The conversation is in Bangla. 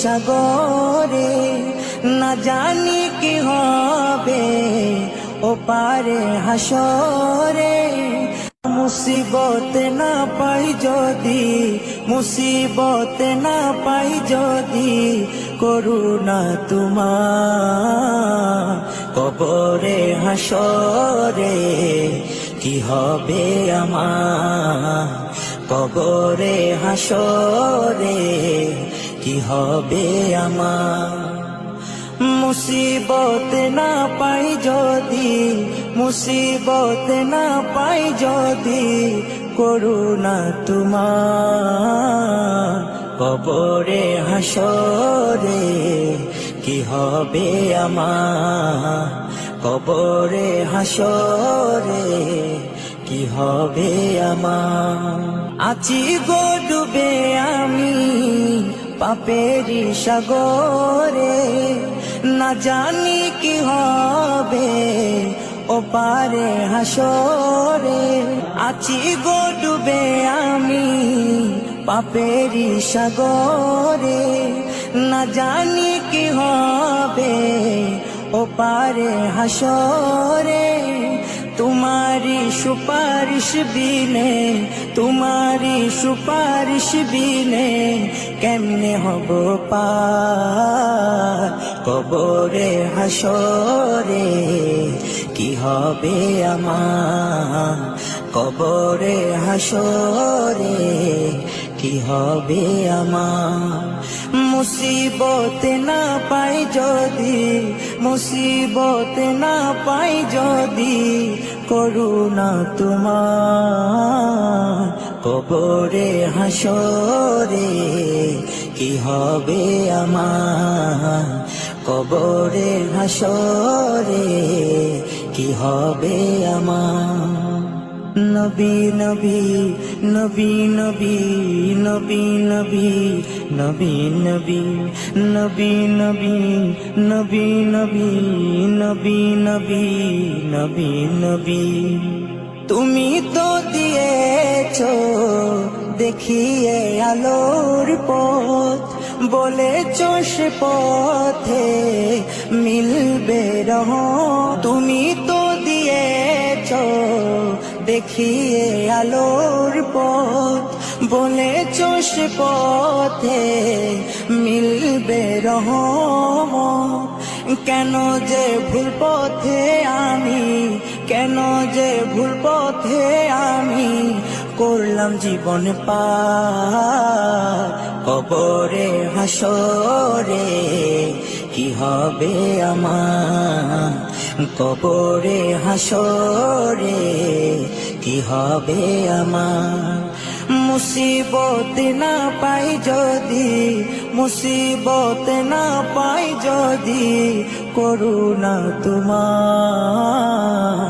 সাগরে, না জানি কি হবে ও পারে হাসরে। মুসিবত না পাই যদি, মুসিবত না পাই যদি, করুণা তোমার কবরে হাসরে কি হবে আমার, কবরে হাসরে কি হবে আমার। মুসিবত না পাই যদি, মুসিবত না পাই যদি, করুণা তোমার কবরে হাসরে কি হবে আমার, কবরে হাসরে কি হবে আমার। আছি গো ডুবে আমি পাপেরি সাগরে, না জানি কি হবে ও পারে হাসরে। আছি গো ডুবে আমি পাপেরি সাগরে, না জানি কি হবে ও পারে হাসরে। তোমারি সুপারিশ বিনে, তোমারি সুপারিশ বিনে কেমনে হব পার, কবরে হাসরে কি হবে আমার, কবরে হাসরে কি হবে আমার। মুসিবত না পাই যদি, মুসিবত না পাই যদি, করুণা তোমার কবরে হাসরে কি হবে আমার, কবরে হাসরে কি হবে আমার। নবী নবী নবী নবী নবী নবী নবী নবী নবী নবী নবী নবী নবী নবী নবী নবী। তুমি তো দিয়েছো দেখিয়ে আলোর পথ, বলেছো সে পথে মিলবে রহমত। তুমি তো দিয়েছো দেখিয়ে আলোর পথ, বলেছো সে পথে মিলবে রহমত। কেন যে ভুল পথে আমি, কেন যে ভুল পথে আমি করলাম জীবন পার, কবরে হাসরে কি হবে আমার, কবরে হাসরে কি হবে আমার। মুসিবত না পাই যদি, মুসিবত না পাই যদি, করুণা তোমার